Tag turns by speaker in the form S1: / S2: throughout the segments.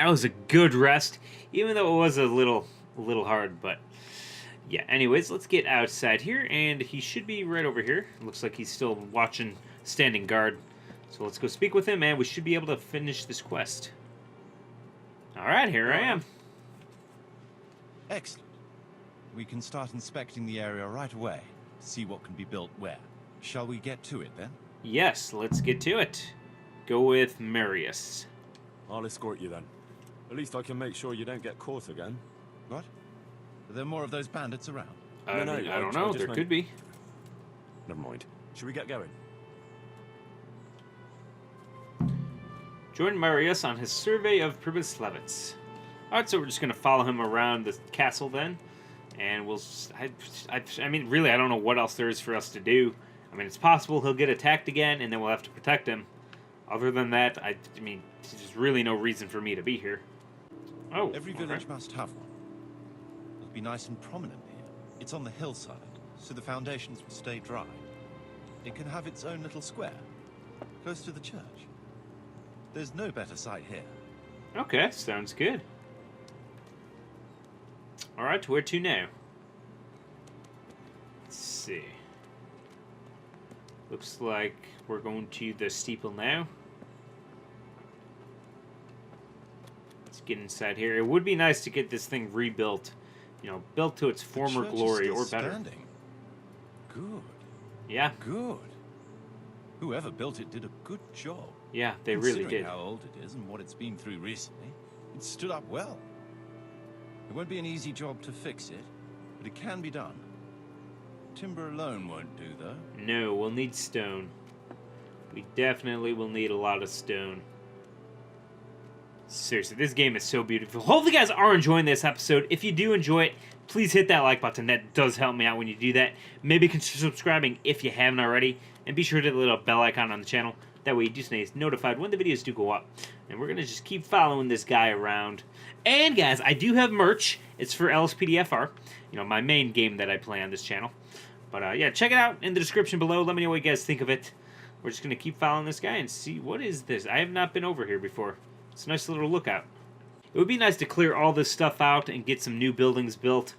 S1: That was a good rest, even though it was a little hard, but yeah. Anyways, let's get outside here, and he should be right over here. Looks like he's still watching, standing guard. So let's go speak with him, and we should be able to finish this quest. All right, here I am.
S2: Excellent. We can start inspecting the area right away, see what can be built where. Shall we get to it then?
S1: Yes, let's get to it. Go with Marius.
S3: I'll escort you then. At least I can make sure you don't get caught again.
S2: What? Are there more of those bandits around?
S1: I don't know. There could be.
S3: Never mind. Should we get going?
S1: Join Marius on his survey of Pribyslavitz. Alright, so we're just going to follow him around the castle then. And we'll... I mean, really, I don't know what else there is for us to do. I mean, it's possible he'll get attacked again, and then we'll have to protect him. Other than that, I mean, there's really no reason for me to be here. Oh,
S2: every village must have one. It'll be nice and prominent here. It's on the hillside, so the foundations will stay dry. It can have its own little square, close to the church. There's no better site here.
S1: Okay, sounds good. Alright, where to now? Let's see. Looks like we're going to the steeple now. Let's get inside here. It would be nice to get this thing rebuilt. You know, built to its former glory or better.
S2: Standing. Good.
S1: Yeah.
S2: Good. Whoever built it did a good job.
S1: Yeah, they really did.
S2: Considering how old it is and what it's been through recently, it stood up well. It won't be an easy job to fix it, but it can be done. Timber alone won't do, though.
S1: No, we'll need stone. We definitely will need a lot of stone. Seriously, this game is so beautiful. Hopefully you guys are enjoying this episode. If you do enjoy it, please hit that like button. That does help me out when you do that. Maybe consider subscribing if you haven't already. And be sure to hit the little bell icon on the channel. That way you just stay notified when the videos do go up. And we're going to just keep following this guy around. And guys, I do have merch. It's for LSPDFR. You know, my main game that I play on this channel. But yeah, check it out in the description below. Let me know what you guys think of it. We're just going to keep following this guy and see what is this. I have not been over here before. It's a nice little lookout. It would be nice to clear all this stuff out and get some new buildings built.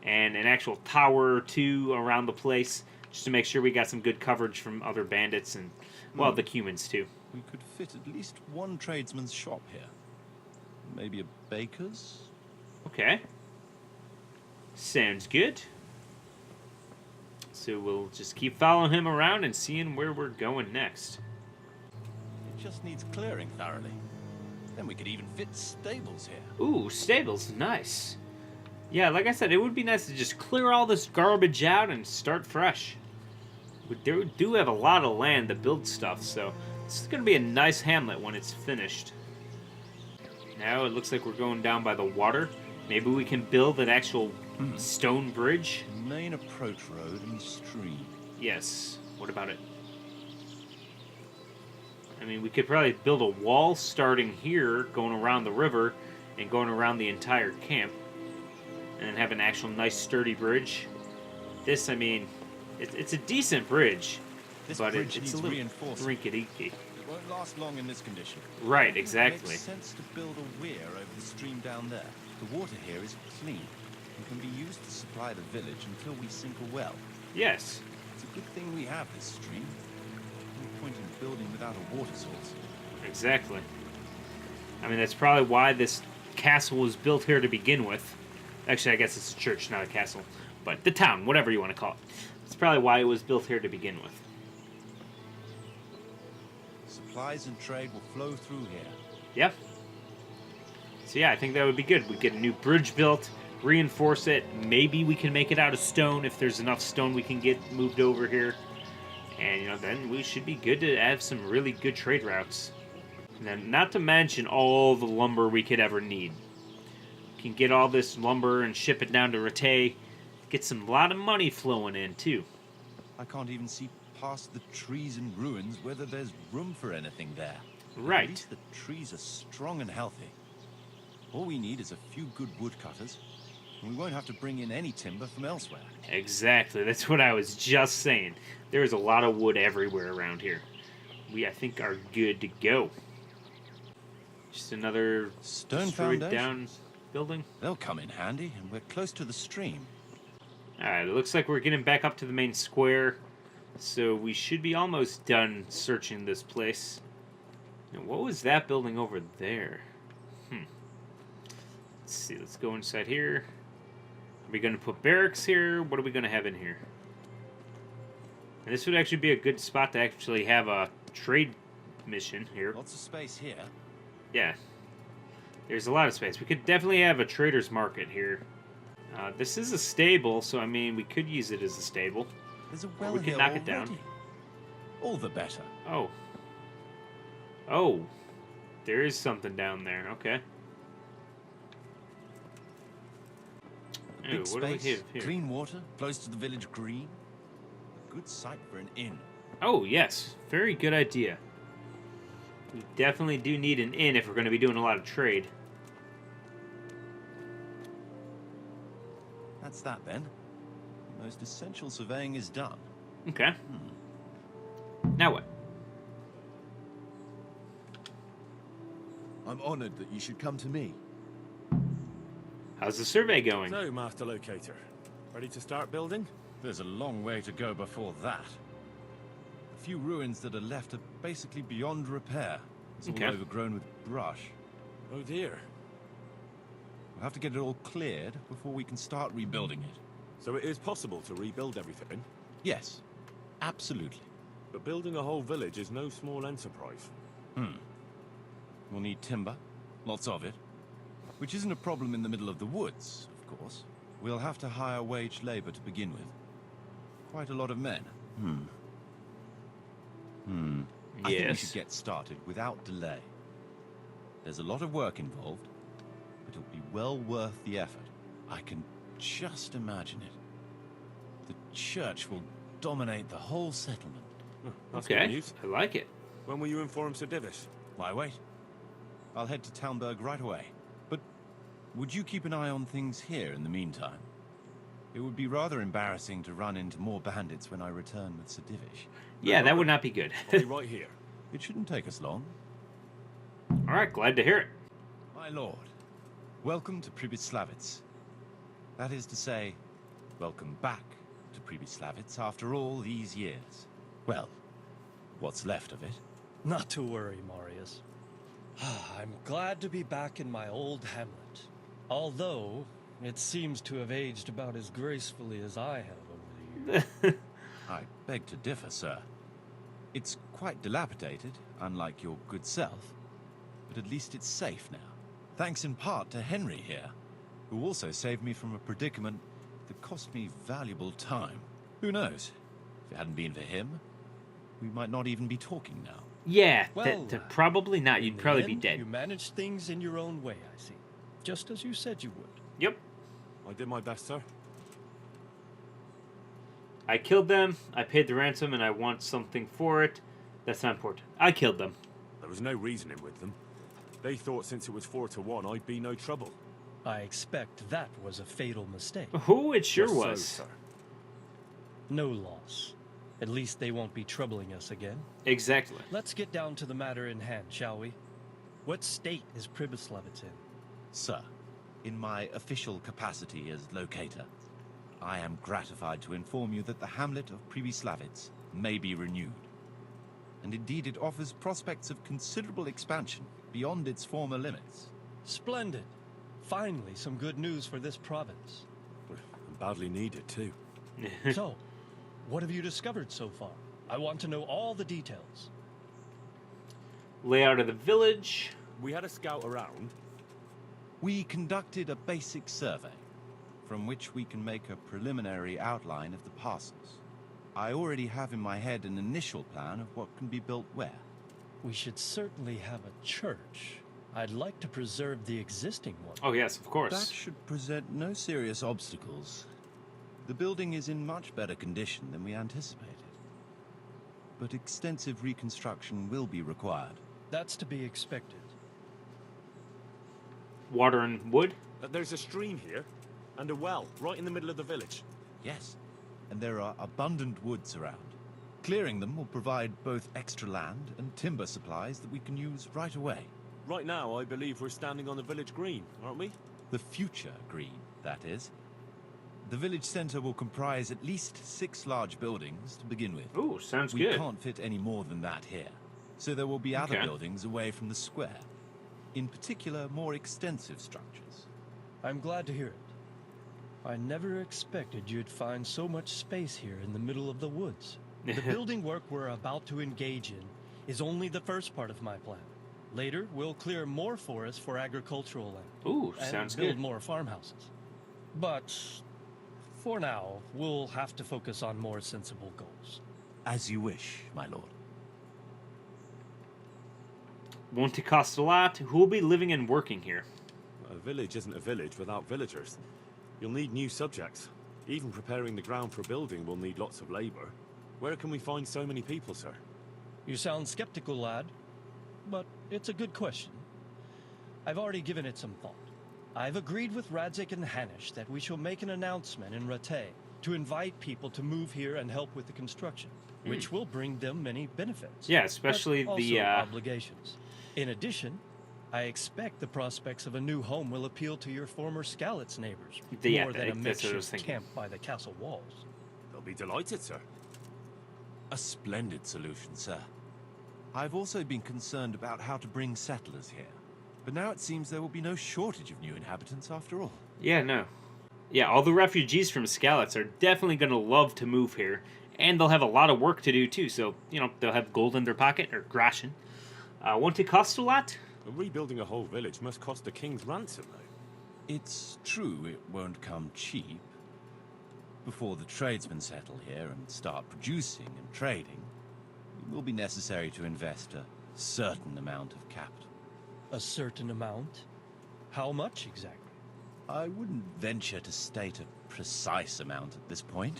S1: And an actual tower or two around the place. Just to make sure we got some good coverage from other bandits and, well, the humans too.
S2: We could fit at least one tradesman's shop here. Maybe a baker's?
S1: Okay. Sounds good. So we'll just keep following him around and seeing where we're going next.
S2: It just needs clearing thoroughly. Then we could even fit stables here.
S1: Ooh, stables, nice. Yeah, like I said, it would be nice to just clear all this garbage out and start fresh. We do have a lot of land to build stuff, so this is going to be a nice hamlet when it's finished. Now it looks like we're going down by the water. Maybe we can build an actual stone bridge.
S2: Main approach road and stream.
S1: Yes. What about it? I mean, we could probably build a wall starting here, going around the river, and going around the entire camp. And have an actual nice sturdy bridge. This, I mean, it's a decent bridge, but it's a little rinky-dinky.
S2: It won't last long in this condition.
S1: Right, exactly.
S2: It makes sense to build a weir over the stream down there. The water here is clean and can be used to supply the village until we sink a well.
S1: Yes.
S2: It's a good thing we have this stream. No point in building without a water source.
S1: Exactly. I mean, that's probably why this castle was built here to begin with. Actually, I guess it's a church, not a castle. But the town, whatever you want to call it. That's probably why it was built here to begin with.
S2: Supplies and trade will flow through here.
S1: Yep. So yeah, I think that would be good. We get a new bridge built, reinforce it. Maybe we can make it out of stone if there's enough stone we can get moved over here. And, you know, then we should be good to have some really good trade routes. And then, not to mention all the lumber we could ever need. Can get all this lumber and ship it down to Rattay. Get a lot of money flowing in, too.
S2: I can't even see past the trees and ruins whether there's room for anything there.
S1: Right.
S2: At least the trees are strong and healthy. All we need is a few good woodcutters, and we won't have to bring in any timber from elsewhere.
S1: Exactly. That's what I was just saying. There's a lot of wood everywhere around here. We, I think, are good to go. Just another
S2: Stone
S1: destroyed down
S2: foundations.
S1: building.
S2: They'll come in handy, and we're close to the stream.
S1: Alright, it looks like we're getting back up to the main square. So we should be almost done searching this place. Now, what was that building over there? Let's see, let's go inside here. Are we going to put barracks here? What are we going to have in here? And this would actually be a good spot to actually have a trade mission here.
S2: Lots of space here.
S1: Yeah. There's a lot of space. We could definitely have a trader's market here. This is a stable, so I mean, we could use it as a stable.
S2: There's a
S1: Or
S2: well
S1: we
S2: here
S1: can knock it down.
S2: already. All the better.
S1: Oh. Oh. There is something down there. Okay. Oh,
S2: Big
S1: what do we
S2: space,
S1: have here?
S2: clean water, close to the village green. A good site for an inn.
S1: Oh, yes. Very good idea. We definitely do need an inn if we're going to be doing a lot of trade.
S2: That's that then. The most essential surveying is done.
S1: Okay. Now what?
S4: I'm honored that you should come to me.
S1: How's the survey going?
S3: So, Master Locator, ready to start building?
S2: There's a long way to go before that. The few ruins that are left are basically beyond repair. It's
S1: Okay.
S2: all overgrown with brush.
S3: Oh dear.
S2: We'll have to get it all cleared before we can start rebuilding it.
S3: So it is possible to rebuild everything,
S2: Yes, absolutely.
S3: but building a whole village is no small enterprise.
S2: We'll need timber, lots of it, which isn't a problem in the middle of the woods, of course. We'll have to hire wage labor to begin with. Quite a lot of men. I think we should get started without delay. There's a lot of work involved, but it'll be well worth the effort. I can just imagine it. The church will dominate the whole settlement.
S3: That's good
S1: Okay.
S3: news.
S1: I like it.
S3: When will you inform Sir Divish?
S2: Why wait? I'll head to Talmberg right away. But would you keep an eye on things here in the meantime? It would be rather embarrassing to run into more bandits when I return with Sir Divish.
S1: Yeah, that would not be good.
S3: I'll be right here.
S2: It shouldn't take us long.
S1: Alright, glad to hear it.
S2: My lord, welcome to Pribyslavitz. That is to say, welcome back to Pribyslavitz after all these years. Well, what's left of it.
S5: Not to worry, Marius. I'm glad to be back in my old Hamlet. Although, it seems to have aged about as gracefully as I have over the years.
S2: I beg to differ, sir. It's quite dilapidated, unlike your good self, but at least it's safe now. Thanks in part to Henry here, who also saved me from a predicament that cost me valuable time. Who knows? If it hadn't been for him, we might not even be talking now.
S1: Yeah,
S5: Well,
S1: probably not.
S5: In
S1: You'd
S5: the
S1: probably be
S5: end,
S1: dead.
S5: You managed things in your own way, I see. Just as you said you would.
S1: Yep.
S3: I did my best, sir.
S1: I killed them, I paid the ransom, and I want something for it. That's not important. I killed them.
S3: There was no reasoning with them. They thought since it was 4-1, I'd be no trouble.
S5: I expect that was a fatal mistake.
S1: Oh, it sure
S3: Just so,
S1: was.
S3: sir.
S5: No loss. At least they won't be troubling us again.
S1: Exactly.
S5: Let's get down to the matter in hand, shall we? What state is Pribyslavitz in?
S2: Sir, in my official capacity as locator, I am gratified to inform you that the hamlet of Pribyslavitz may be renewed. And indeed it offers prospects of considerable expansion beyond its former limits.
S5: Splendid. Finally, some good news for this province.
S3: And badly needed, too.
S5: So, what have you discovered so far? I want to know all the details.
S1: Layout of the village.
S3: We had a scout around.
S2: We conducted a basic survey, from which we can make a preliminary outline of the parcels. I already have in my head an initial plan of what can be built where.
S5: We should certainly have a church. I'd like to preserve the existing one.
S1: Oh, yes, of
S2: That
S1: course.
S2: should present no serious obstacles. The building is in much better condition than we anticipated. But extensive reconstruction will be required.
S5: That's to be expected.
S1: Water and wood.
S3: There's a stream here, and a well, right in the middle of the village.
S2: Yes, and there are abundant woods around. Clearing them will provide both extra land and timber supplies that we can use right away.
S3: Right now, I believe we're standing on the village green, aren't we?
S2: The future green, that is. The village centre will comprise at least 6 large buildings to begin with.
S1: Ooh, sounds
S2: We
S1: good.
S2: can't fit any more than that here, so there will be other
S1: Okay.
S2: buildings away from the square. In particular, more extensive structures.
S5: I'm glad to hear it. I never expected you'd find so much space here in the middle of the woods. The building work we're about to engage in is only the first part of my plan. Later, we'll clear more forest for agricultural land.
S1: Ooh,
S5: and
S1: sounds
S5: build
S1: good.
S5: more farmhouses. But for now, we'll have to focus on more sensible goals.
S2: As you wish, my lord.
S1: Won't it cost a lot? Who will be living and working here?
S3: A village isn't a village without villagers. You'll need new subjects. Even preparing the ground for building will need lots of labor. Where can we find so many people, sir?
S5: You sound skeptical, lad, but it's a good question. I've already given it some thought. I've agreed with Rattay and Hanish that we shall make an announcement in Rattay to invite people to move here and help with the construction, which will bring them many benefits.
S1: Yeah, especially
S5: but
S1: the
S5: also obligations. In addition, I expect the prospects of a new home will appeal to your former Skalitz neighbors
S1: Yeah,
S5: more than a
S1: that's what I was
S5: makeshift
S1: thinking.
S5: camp by the castle walls.
S3: They'll be delighted, sir.
S2: A splendid solution, sir. I've also been concerned about how to bring settlers here. But now it seems there will be no shortage of new inhabitants after all.
S1: Yeah, no. Yeah, all the refugees from Skalitz are definitely going to love to move here, and they'll have a lot of work to do too. So they'll have gold in their pocket or groschen. Won't it cost a lot?
S3: Rebuilding a whole village must cost a king's ransom, though.
S2: It's true it won't come cheap. Before the tradesmen settle here and start producing and trading, it will be necessary to invest a certain amount of capital.
S5: A certain amount? How much exactly?
S2: I wouldn't venture to state a precise amount at this point,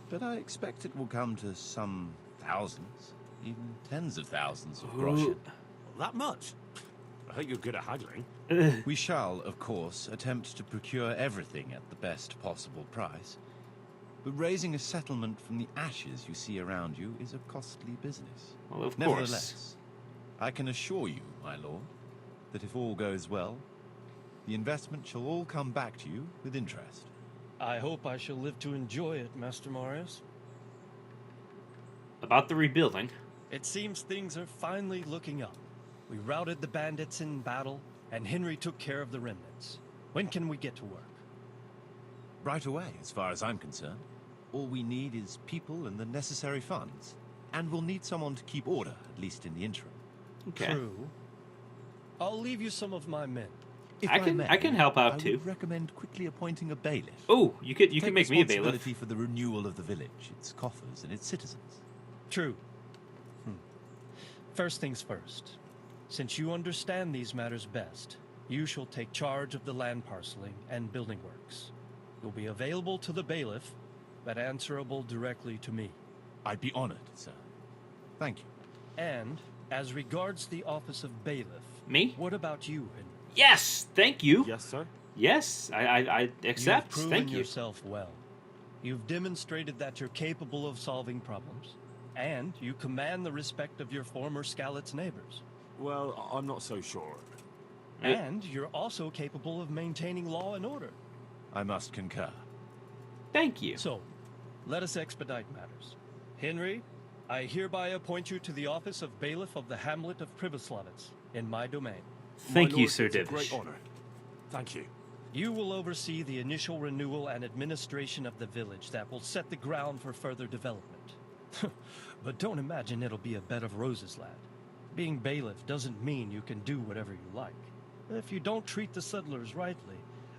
S2: but I expect it will come to some thousands, even tens of thousands of groschen.
S3: That much? I hope you're good at haggling.
S2: We shall, of course, attempt to procure everything at the best possible price, but raising a settlement from the ashes you see around you is a costly business.
S1: Well, of course.
S2: Nevertheless, I can assure you, my lord, that if all goes well, the investment shall all come back to you with interest.
S5: I hope I shall live to enjoy it, Master Marius.
S1: About the rebuilding.
S5: It seems things are finally looking up. We routed the bandits in battle, and Henry took care of the remnants. When can we get to work?
S2: Right away, as far as I'm concerned. All we need is people and the necessary funds. And we'll need someone to keep order, at least in the interim.
S1: Okay.
S5: True. I'll leave you some of my men.
S2: If
S1: I can help out
S2: I
S1: too.
S2: would recommend quickly appointing a bailiff.
S1: Oh, you can
S2: Take
S1: make me a bailiff.
S2: responsibility for the renewal of the village, its coffers, and its citizens.
S5: True. First things first. Since you understand these matters best, you shall take charge of the land parceling and building works. You'll be available to the bailiff, but answerable directly to me.
S2: I'd be honored, sir. Thank you.
S5: And, as regards the office of bailiff,
S1: Me?
S5: what about you, Henry?
S1: Yes, thank you.
S3: Yes, sir?
S1: Yes, I accept.
S5: You've proven
S1: Thank you.
S5: yourself well. You've demonstrated that you're capable of solving problems, and you command the respect of your former Skalitz neighbors.
S3: Well, I'm not so sure.
S5: And you're also capable of maintaining law and order.
S2: I must concur.
S1: Thank you.
S5: So, let us expedite matters. Henry, I hereby appoint you to the office of Bailiff of the Hamlet of Pribyslavitz in my domain.
S1: Thank
S3: My
S1: you,
S3: lord,
S1: Sir
S3: it's a
S1: Divish.
S3: great honor. Thank you.
S5: You will oversee the initial renewal and administration of the village that will set the ground for further development. But don't imagine it'll be a bed of roses, lad. Being bailiff doesn't mean you can do whatever you like. If you don't treat the settlers rightly,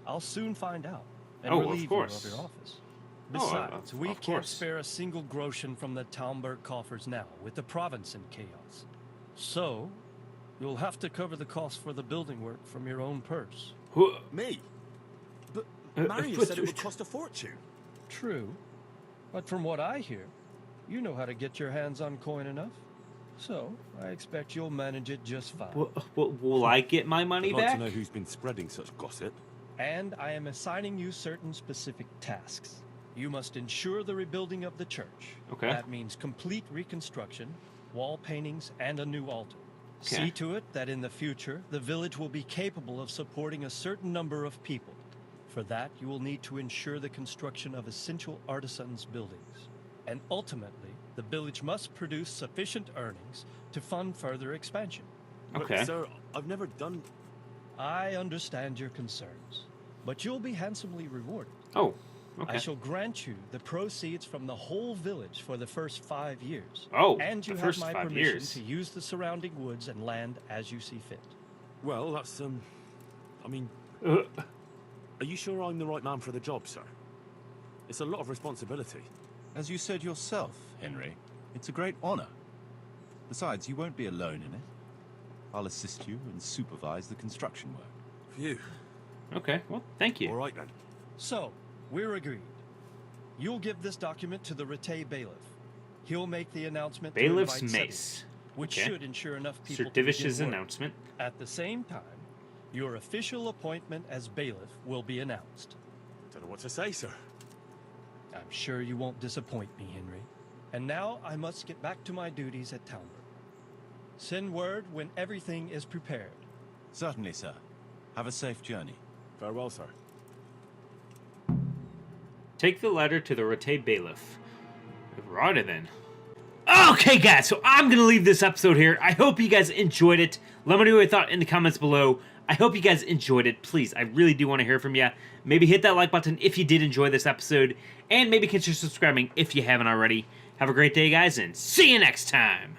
S5: I'll soon find out and
S1: Oh, of
S5: relieve you
S1: course.
S5: of your office.
S1: Oh,
S5: Besides, we
S1: of
S5: can't
S1: course.
S5: spare a single groschen from the Talmberg coffers now, with the province in chaos. So, you'll have to cover the cost for the building work from your own purse.
S3: Me? But
S1: Uh,
S3: Marius
S1: but-
S3: said it would cost a fortune.
S5: True, but from what I hear, you know how to get your hands on coin enough. So, I expect you'll manage it just fine.
S1: Will I get my money
S3: I'd like
S1: back?
S3: to know who's been spreading such gossip.
S5: And I am assigning you certain specific tasks. You must ensure the rebuilding of the church.
S1: Okay.
S5: That means complete reconstruction, wall paintings, and a new altar. See to it that in the future, the village will be capable of supporting a certain number of people. For that, you will need to ensure the construction of essential artisans' buildings. And ultimately, the village must produce sufficient earnings to fund further expansion.
S1: Okay.
S3: But, sir, I've never done...
S5: I understand your concerns, but you'll be handsomely rewarded.
S1: Oh, okay.
S5: I shall grant you the proceeds from the whole village for the first 5 years.
S1: Oh,
S5: and you
S1: the
S5: have
S1: first
S5: my
S1: 5
S5: permission
S1: years.
S5: to use the surrounding woods and land as you see fit.
S3: Well, that's, I mean...
S1: Uh,
S3: Are you sure I'm the right man for the job, sir? It's a lot of responsibility.
S2: As you said yourself, Henry, it's a great honor. Besides, you won't be alone in it. I'll assist you and supervise the construction work.
S3: Phew.
S1: okay, well, thank you.
S3: All right, then.
S5: So, we're agreed. You'll give this document to the Rattay Bailiff. He'll make the announcement
S1: Bailiff's
S5: to invite
S1: mace.
S5: settlers, which
S1: Okay.
S5: should ensure enough people
S1: Sir
S5: to begin
S1: Divish's
S5: work.
S1: announcement.
S5: At the same time, your official appointment as bailiff will be announced.
S3: Don't know what to say, sir.
S5: I'm sure you won't disappoint me, Henry. And now I must get back to my duties at Townburg. Send word when everything is prepared.
S2: Certainly, sir. Have a safe journey.
S3: Farewell, sir.
S1: Take the letter to the Rattay Bailiff. Righty then. Okay, guys, so I'm going to leave this episode here. I hope you guys enjoyed it. Let me know what you thought in the comments below. I hope you guys enjoyed it. Please, I really do want to hear from you. Maybe hit that like button if you did enjoy this episode. And maybe consider subscribing if you haven't already. Have a great day, guys, and see you next time.